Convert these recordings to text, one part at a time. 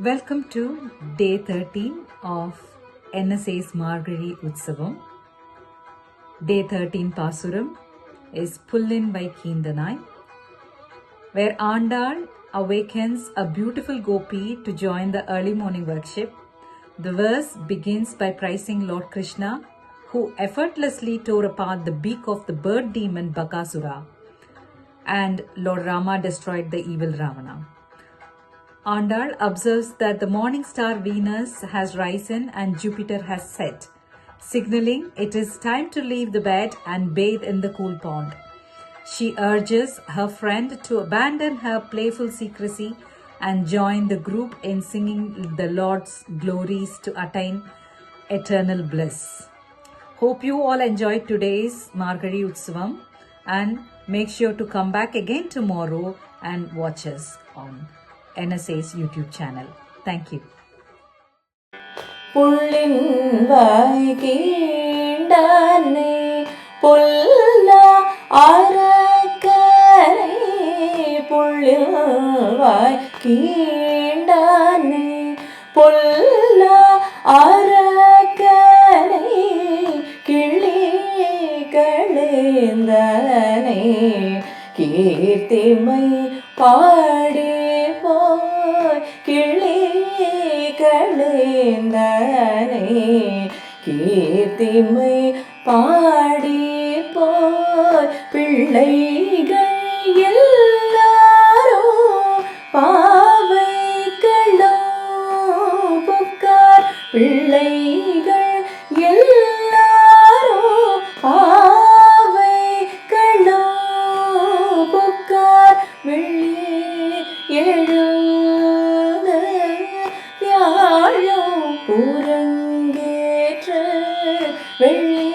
Welcome to day 13 of NSA's Margari Utsavam. Day 13 Pasuram is Pullin by Kindanai, where Andal awakens a beautiful gopi to join the early morning worship. The verse begins by praising Lord Krishna, who effortlessly tore apart the beak of the bird demon Bakasura, and Lord Rama destroyed the evil Ravana. Andal observes that the morning star Venus has risen and Jupiter has set, signaling it is time to leave the bed and bathe in the cool pond. She urges her friend to abandon her playful secrecy and join the group in singing the Lord's glories to attain eternal bliss. Hope you all enjoyed today's Margari Utsavam and make sure to come back again tomorrow and watch us on NSA's YouTube channel. Thank you. புள்ளின் வாய்கீண்டானே புல்ல அரக்கரை புள்ளின் வாய்கீண்டானே புல்ல அரக்கரை கிளி களைந்தனை கீர்த்திமை பாடி போய் கிளி களைந்தனை கீர்த்திமை பாடி போய் பிள்ளைகள் எல்லாரும் பாவைகளோ புக்கார் பிள்ளைகள் எல்லாரும் பாவைகளோ புக்கார் வெள்ளி எழுந்த வியாழம் புறங்கேற்ற வெள்ளி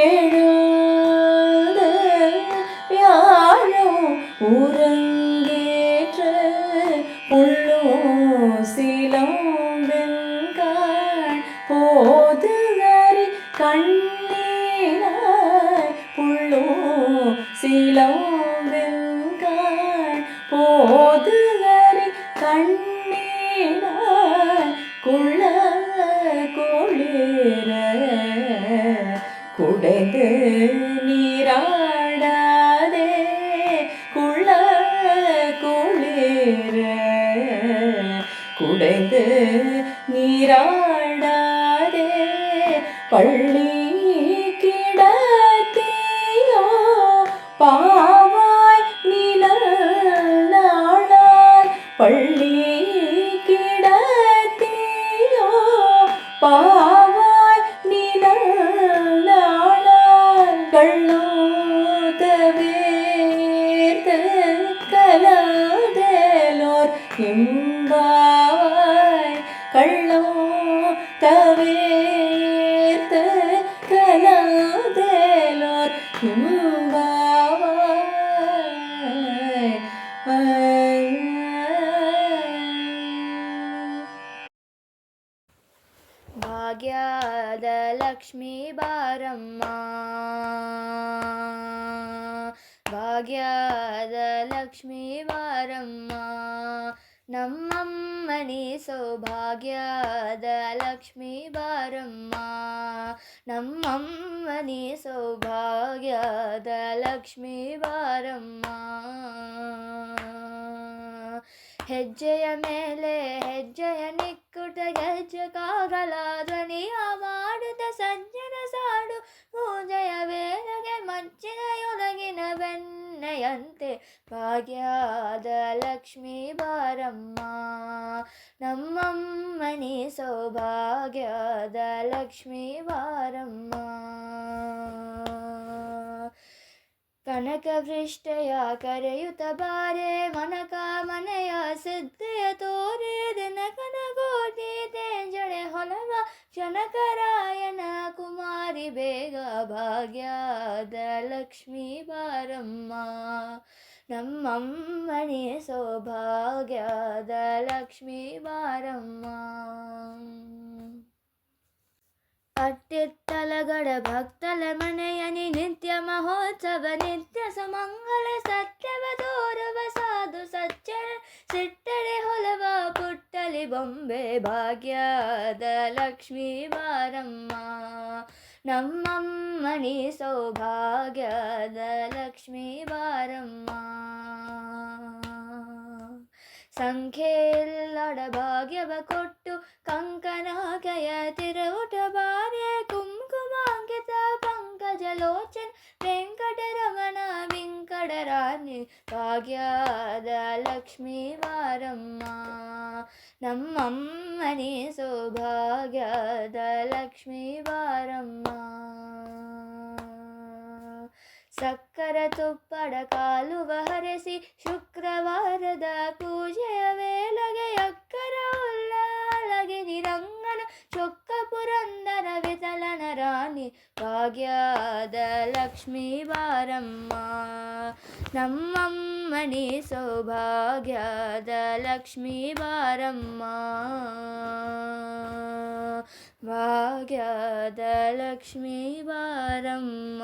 எழுந்த வியாழம் உறங்கேற்ற புள்ளும் சிலம்பெண்காள் போதுகரி கண்ணீனாய் புள்ளும் சிலம்பெண்காள் போதுகரி கண்ணீனாய் குள்ள குளிர குடைந்து நீராடாதே குள்ள குளிர குடைந்து நீராடாதே பள்ளி கிடத்தியோ பாவாய் நில நாளால் பள்ளி கிடத்தியோ பாவாய் நில நாளால் கள்ளோதவேர்த்து கலாதலோர் இம்பாவாய் கள்ளோ தவேர்த்து கலாதலோர் இம்பாவாய் ಭಾಗ್ಯದ ಲಕ್ಷ್ಮೀ ಬಾರಮ್ಮ ಭಾಗ್ಯದ ಲಕ್ಷ್ಮೀ ಬಾರಮ್ಮ ನಮ್ಮಮ್ಮನಿ ಸೌಭಾಗ್ಯದ ಲಕ್ಷ್ಮೀ ಬಾರಮ್ಮ ನಮ್ಮಮ್ಮನಿ ಸೌಭಾಗ್ಯದ ಲಕ್ಷ್ಮೀ ಬಾರಮ್ಮ ಹೆಜ್ಜೆಯ ಮೇಲೆ ಹೆಜ್ಜೆಯ ನಿಕ್ಕುಟ ಗೆಜ್ಜೆಕಾಗಲ ಧ್ವನಿಯ ಮಾಡುತ್ತ ಸಜ್ಜನ ಸಾಡು ಪೂಜೆಯ ವೇಳೆಗೆ ಮಜ್ಜಿಗೆಯೊಳಗಿನ ಬೆಣ್ಣೆಯಂತೆ ಭಾಗ್ಯದ ಲಕ್ಷ್ಮೀ ಬಾರಮ್ಮ ನಮ್ಮಮ್ಮನಿ ಸೌಭಾಗ್ಯದ ಲಕ್ಷ್ಮೀ ಬಾರಮ್ಮ ಕನಕವೃಷ್ಟಯ ಕರೆಯುತ್ತ ಬಾರೆ ಮನಕ ಮನೆಯ ಸಿದ್ಧೆಯ ತೋರೆ ದಿನ ಕನಗೋಟಿ ತೇಜಳೆ ಹೊಲವ ಕ್ಷಣಕರಾಯಣ ಕುಮಾರಿ ಬೇಗ ಭಾಗ್ಯದ ಲಕ್ಷ್ಮೀ ಬಾರಮ್ಮ ನಮ್ಮಮ್ಮನಿ ಸೌಭಾಗ್ಯದ ಲಕ್ಷ್ಮೀ ಬಾರಮ್ಮ ಕಟ್ಟಿತ್ತಲಗಡ ಭಕ್ತಲ ಮನೆಯನಿ ನಿತ್ಯ ಮಹೋತ್ಸವ ನಿತ್ಯ ಸುಮಂಗಲ ಸತ್ಯವ ತೋರುವ ಸಾಧು ಸಜ್ಜನ ಸಿಟ್ಟಡೆ ಹೊಲವ ಪುಟ್ಟಲಿ ಬೊಂಬೆ ಭಾಗ್ಯದ ಲಕ್ಷ್ಮೀ ಬಾರಮ್ಮ ನಮ್ಮಮ್ಮನಿ ಸೌಭಾಗ್ಯದ ಲಕ್ಷ್ಮೀ ಬಾರಮ್ಮ ಸಂಖ್ಯೆಲ್ಲಡ ಭಾಗ್ಯವ ಕೊಟ್ಟು ಕಂಕನಾಕಯ ತಿರುವುಟ ಬಾರ್ಯ ಕುಂಕುಮಾಂಕಿತ ಪಂಕಜಲೋಚನ ವೆಂಕಟರಮಣ ವೆಂಕಟರಾಣಿ ಭಾಗ್ಯದ ಲಕ್ಷ್ಮೀ ಬಾರಮ್ಮ ನಮ್ಮಮ್ಮನಿ ಸೌಭಾಗ್ಯದ ಲಕ್ಷ್ಮೀ ಬಾರಮ್ಮ ಸಕ್ಕರ ತುಪ್ಪಡ ಕಾಲುವ ಹರಸಿ ಶುಕ್ರವಾರದ ಪೂಜೆಯ ವೇಳೆಗೆ ಅಕ್ಕರ ಉಲ್ಲಾಳಗೆ ನಿರಂಗನ ಚೊಕ್ಕ ಪುರಂದರ ವಿತಲನ ರಾಣಿ ಭಾಗ್ಯದ ಲಕ್ಷ್ಮೀ ಬಾರಮ್ಮ ನಮ್ಮಮ್ಮನಿ ಸೌಭಾಗ್ಯದ ಲಕ್ಷ್ಮೀ ಬಾರಮ್ಮ ಭಾಗ್ಯದ ಲಕ್ಷ್ಮೀ ಬಾರಮ್ಮ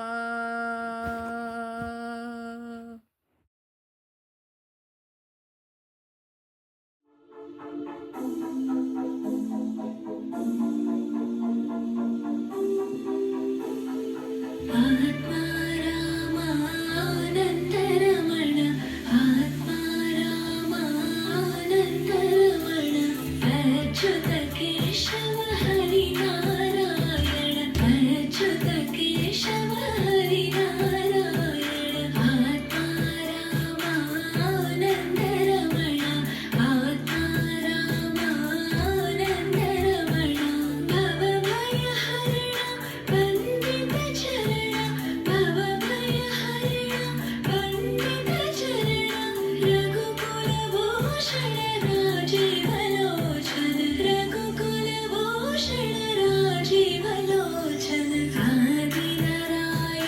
ಆದಿನಾರಾಯಣ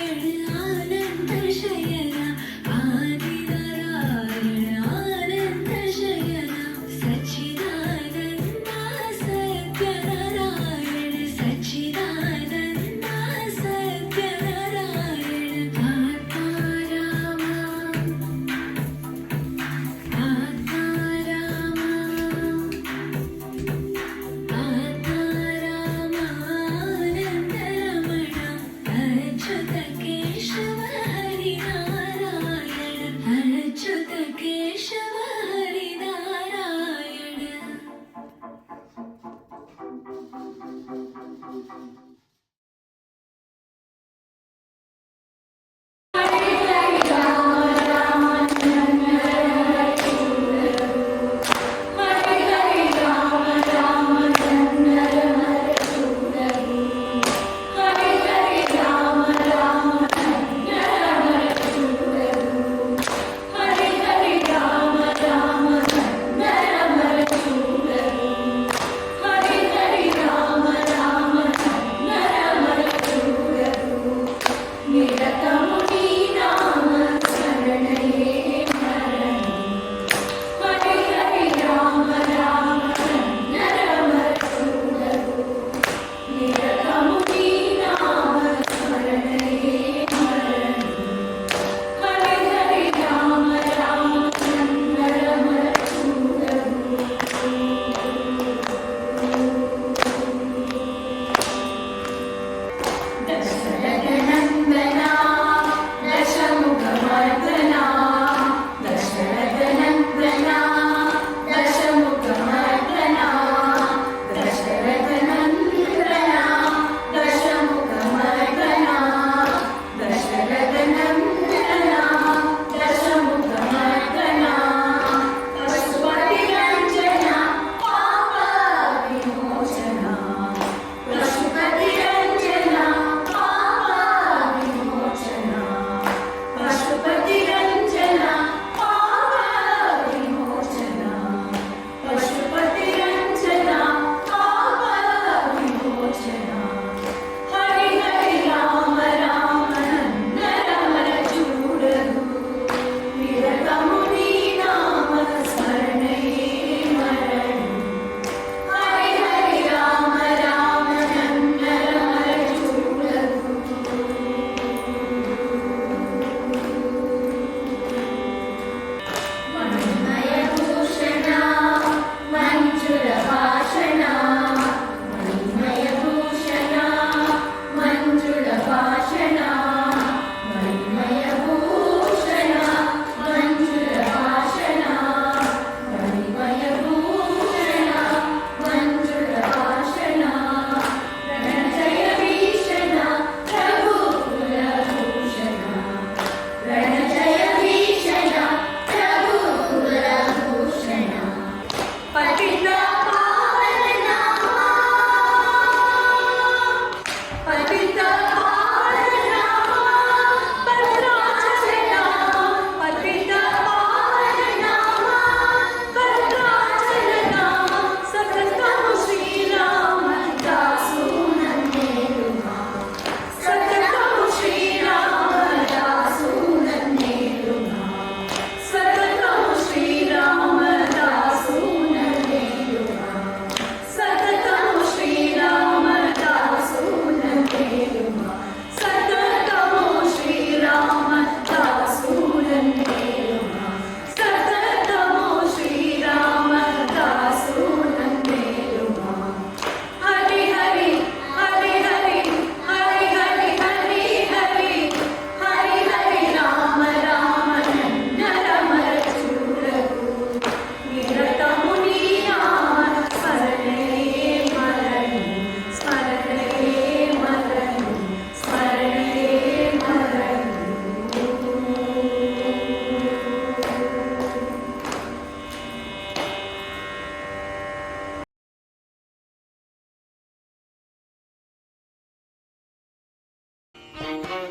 ಿ